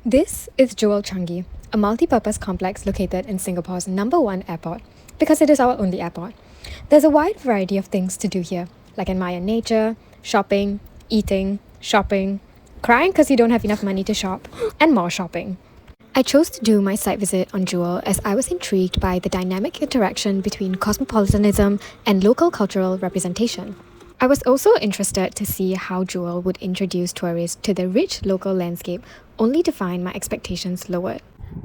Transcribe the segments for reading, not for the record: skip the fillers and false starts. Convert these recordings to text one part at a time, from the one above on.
This is Jewel Changi, a multi-purpose complex located in Singapore's #1 airport, because it is our only airport. There's a wide variety of things to do here, like admire nature, shopping, eating, shopping, crying because you don't have enough money to shop, and more shopping. I chose to do my site visit on Jewel as I was intrigued by the dynamic interaction between cosmopolitanism and local cultural representation. I was also interested to see how Jewel would introduce tourists to the rich local landscape, only to find my expectations lowered.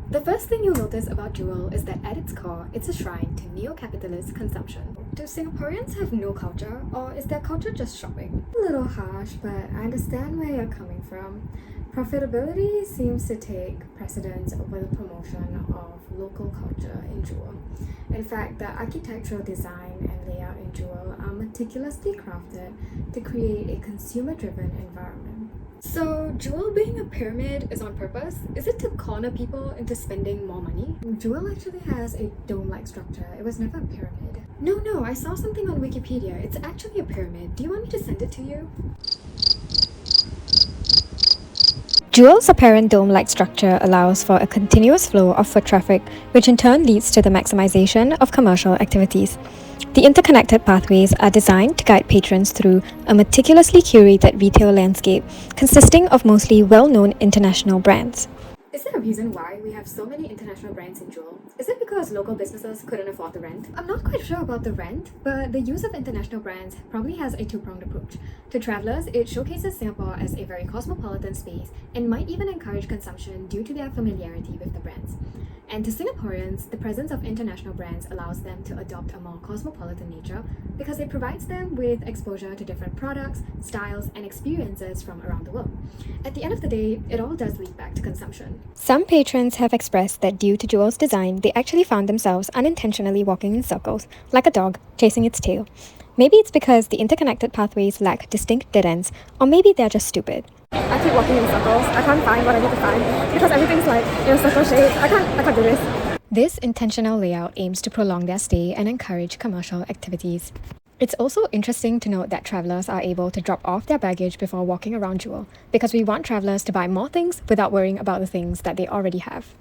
The first thing you'll notice about Jewel is that at its core, it's a shrine to neo-capitalist consumption. Do Singaporeans have no culture, or is their culture just shopping? A little harsh, but I understand where you're coming from. Profitability seems to take precedence over the promotion of local culture in Jewel. In fact, the architectural design and layout in Jewel are meticulously crafted to create a consumer-driven environment. So, Jewel being a pyramid is on purpose? Is it to corner people into spending more money? Jewel actually has a dome-like structure. It was never a pyramid. No, I saw something on Wikipedia. It's actually a pyramid. Do you want me to send it to you? Jewel's apparent dome-like structure allows for a continuous flow of foot traffic, which in turn leads to the maximization of commercial activities. The interconnected pathways are designed to guide patrons through a meticulously curated retail landscape consisting of mostly well-known international brands. Is there a reason why we have so many international brands in Jewel? Is it because local businesses couldn't afford the rent? I'm not quite sure about the rent, but the use of international brands probably has a two-pronged approach. To travelers, it showcases Singapore as a very cosmopolitan space and might even encourage consumption due to their familiarity with the brands. And to Singaporeans, the presence of international brands allows them to adopt a more cosmopolitan nature because it provides them with exposure to different products, styles, and experiences from around the world. At the end of the day, it all does lead back to consumption. Some patrons have expressed that due to Jewel's design, they actually found themselves unintentionally walking in circles, like a dog chasing its tail. Maybe it's because the interconnected pathways lack distinct dead ends, or maybe they're just stupid. I keep walking in circles. I can't find what I need to find because everything's like in a circle shape. I can't do this. This intentional layout aims to prolong their stay and encourage commercial activities. It's also interesting to note that travelers are able to drop off their baggage before walking around Jewel, because we want travelers to buy more things without worrying about the things that they already have.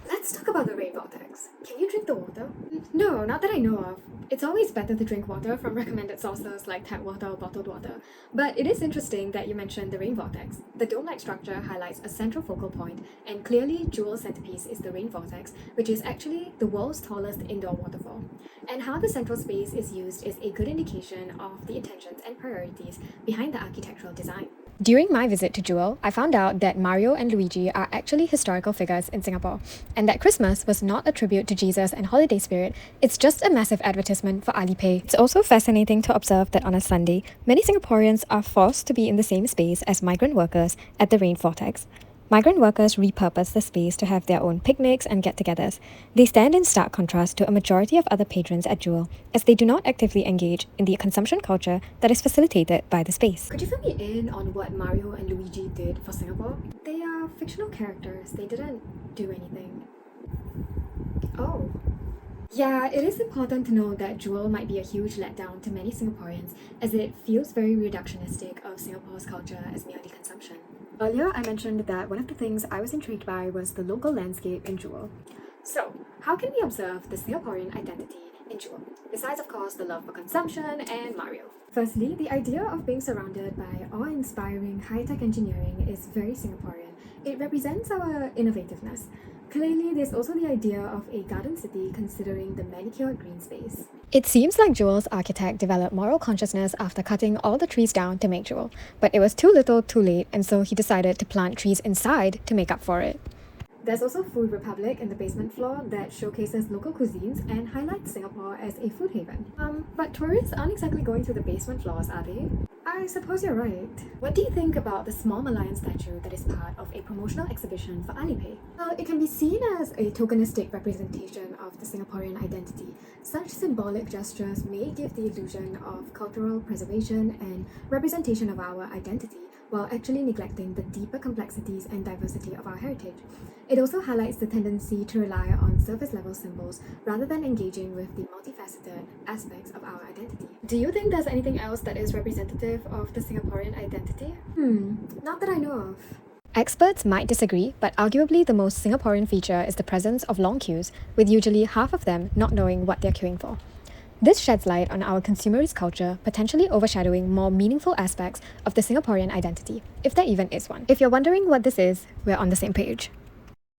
Let's talk about the rain vortex. Can you drink the water? No, not that I know of. It's always better to drink water from recommended sources like tap water or bottled water. But it is interesting that you mentioned the rain vortex. The dome-like structure highlights a central focal point, and clearly Jewel's centerpiece is the rain vortex, which is actually the world's tallest indoor waterfall. And how the central space is used is a good indication of the intentions and priorities behind the architectural design. During my visit to Jewel, I found out that Mario and Luigi are actually historical figures in Singapore, and that Christmas was not a tribute to Jesus and holiday spirit, it's just a massive advertisement for Alipay. It's also fascinating to observe that on a Sunday, many Singaporeans are forced to be in the same space as migrant workers at the rain vortex. Migrant workers repurpose the space to have their own picnics and get-togethers. They stand in stark contrast to a majority of other patrons at Jewel, as they do not actively engage in the consumption culture that is facilitated by the space. Could you fill me in on what Mario and Luigi did for Singapore? They are fictional characters. They didn't do anything. Oh. Yeah, it is important to know that Jewel might be a huge letdown to many Singaporeans, as it feels very reductionistic of Singapore's culture as merely consumption. Earlier, I mentioned that one of the things I was intrigued by was the local landscape in Jewel. So, how can we observe the Singaporean identity in Jewel, besides of course the love for consumption and Mario? Firstly, the idea of being surrounded by awe-inspiring high-tech engineering is very Singaporean. It represents our innovativeness. Clearly, there's also the idea of a garden city considering the manicured green space. It seems like Jewel's architect developed moral consciousness after cutting all the trees down to make Jewel, but it was too little too late, and so he decided to plant trees inside to make up for it. There's also Food Republic in the basement floor that showcases local cuisines and highlights Singapore as a food haven. But tourists aren't exactly going to the basement floors, are they? I suppose you're right. What do you think about the small Malayan statue that is part of a promotional exhibition for Alipay? Well, it can be seen as a tokenistic representation of the Singaporean identity. Such symbolic gestures may give the illusion of cultural preservation and representation of our identity, while actually neglecting the deeper complexities and diversity of our heritage. It also highlights the tendency to rely on surface-level symbols rather than engaging with the multifaceted aspects of our identity. Do you think there's anything else that is representative of the Singaporean identity? Not that I know of. Experts might disagree, but arguably the most Singaporean feature is the presence of long queues, with usually half of them not knowing what they're queuing for. This sheds light on our consumerist culture, potentially overshadowing more meaningful aspects of the Singaporean identity, if there even is one. If you're wondering what this is, we're on the same page.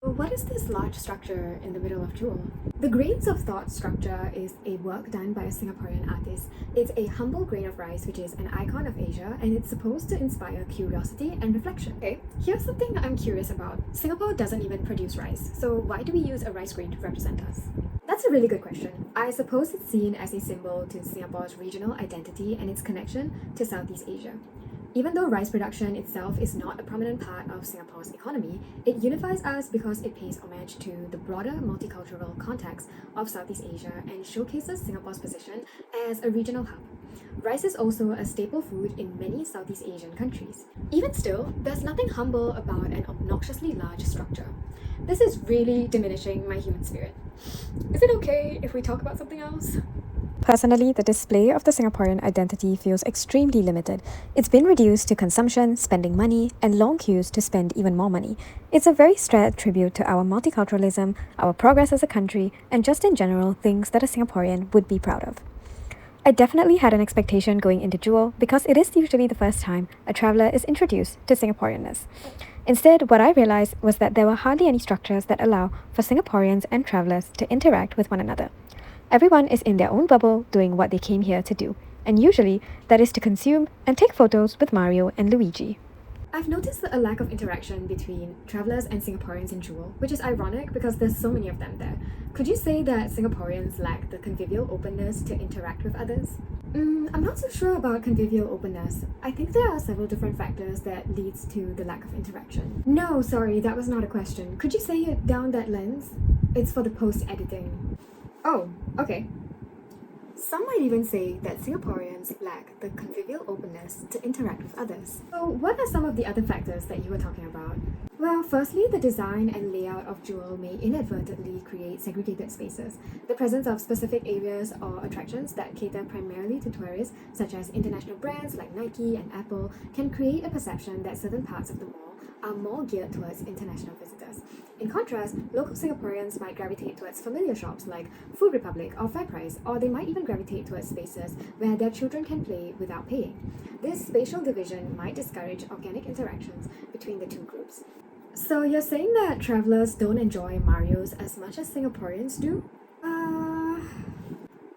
What is this large structure in the middle of Jewel? The Grains of Thought structure is a work done by a Singaporean artist. It's a humble grain of rice, which is an icon of Asia, and it's supposed to inspire curiosity and reflection. Okay, here's something I'm curious about. Singapore doesn't even produce rice, so why do we use a rice grain to represent us? That's a really good question. I suppose it's seen as a symbol to Singapore's regional identity and its connection to Southeast Asia. Even though rice production itself is not a prominent part of Singapore's economy, it unifies us because it pays homage to the broader multicultural context of Southeast Asia and showcases Singapore's position as a regional hub. Rice is also a staple food in many Southeast Asian countries. Even still, there's nothing humble about an obnoxiously large structure. This is really diminishing my human spirit. Is it okay if we talk about something else? Personally, the display of the Singaporean identity feels extremely limited. It's been reduced to consumption, spending money, and long queues to spend even more money. It's a very strained tribute to our multiculturalism, our progress as a country, and just in general, things that a Singaporean would be proud of. I definitely had an expectation going into Jewel because it is usually the first time a traveller is introduced to Singaporeanness. Instead, what I realised was that there were hardly any structures that allow for Singaporeans and travellers to interact with one another. Everyone is in their own bubble doing what they came here to do, and usually that is to consume and take photos with Mario and Luigi. I've noticed a lack of interaction between travellers and Singaporeans in Jewel, which is ironic because there's so many of them there. Could you say that Singaporeans lack the convivial openness to interact with others? I'm not so sure about convivial openness. I think there are several different factors that leads to the lack of interaction. No, sorry, that was not a question. Could you say it down that lens? It's for the post-editing. Oh, okay. Some might even say that Singaporeans lack the convivial openness to interact with others. So what are some of the other factors that you were talking about? Well, firstly, the design and layout of Jewel may inadvertently create segregated spaces. The presence of specific areas or attractions that cater primarily to tourists, such as international brands like Nike and Apple, can create a perception that certain parts of the mall are more geared towards international visitors. In contrast, local Singaporeans might gravitate towards familiar shops like Food Republic or FairPrice, or they might even gravitate towards spaces where their children can play without paying. This spatial division might discourage organic interactions between the two groups. So you're saying that travellers don't enjoy Marios as much as Singaporeans do?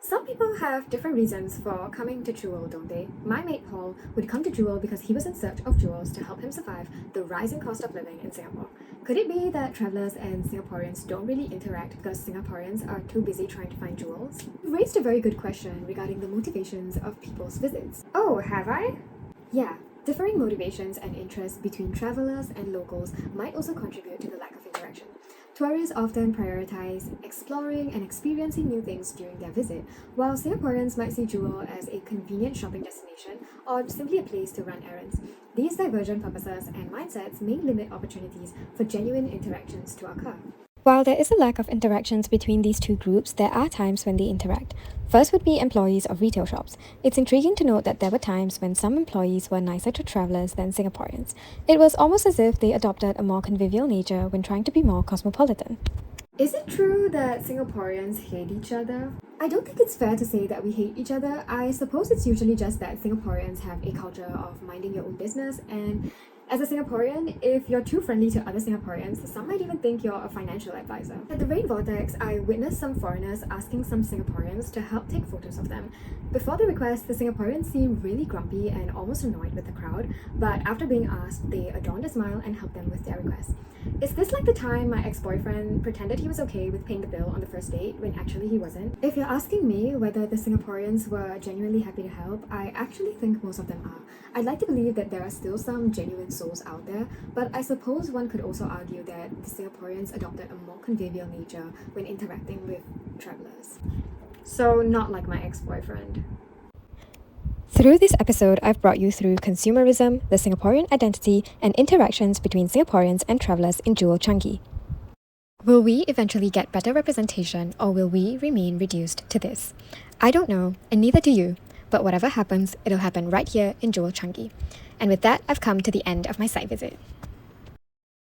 Some people have different reasons for coming to Jewel, don't they? My mate Paul would come to Jewel because he was in search of jewels to help him survive the rising cost of living in Singapore. Could it be that travellers and Singaporeans don't really interact because Singaporeans are too busy trying to find jewels? You raised a very good question regarding the motivations of people's visits. Oh, have I? Yeah. Differing motivations and interests between travellers and locals might also contribute to the lack of interaction. Tourists often prioritize exploring and experiencing new things during their visit, while Singaporeans might see Jewel as a convenient shopping destination or simply a place to run errands. These divergent purposes and mindsets may limit opportunities for genuine interactions to occur. While there is a lack of interactions between these two groups, there are times when they interact. First would be employees of retail shops. It's intriguing to note that there were times when some employees were nicer to travellers than Singaporeans. It was almost as if they adopted a more convivial nature when trying to be more cosmopolitan. Is it true that Singaporeans hate each other? I don't think it's fair to say that we hate each other. I suppose it's usually just that Singaporeans have a culture of minding your own business, and as a Singaporean, if you're too friendly to other Singaporeans, some might even think you're a financial advisor. At the Rain Vortex, I witnessed some foreigners asking some Singaporeans to help take photos of them. Before the request, the Singaporeans seemed really grumpy and almost annoyed with the crowd, but after being asked, they adorned a smile and helped them with their request. Is this like the time my ex-boyfriend pretended he was okay with paying the bill on the first date when actually he wasn't? If you're asking me whether the Singaporeans were genuinely happy to help, I actually think most of them are. I'd like to believe that there are still some genuine souls out there, but I suppose one could also argue that the Singaporeans adopted a more convivial nature when interacting with travellers. So not like my ex-boyfriend. Through this episode, I've brought you through consumerism, the Singaporean identity, and interactions between Singaporeans and travellers in Jewel Changi. Will we eventually get better representation, or will we remain reduced to this? I don't know, and neither do you. But whatever happens, it'll happen right here in Jewel Changi. And with that, I've come to the end of my site visit.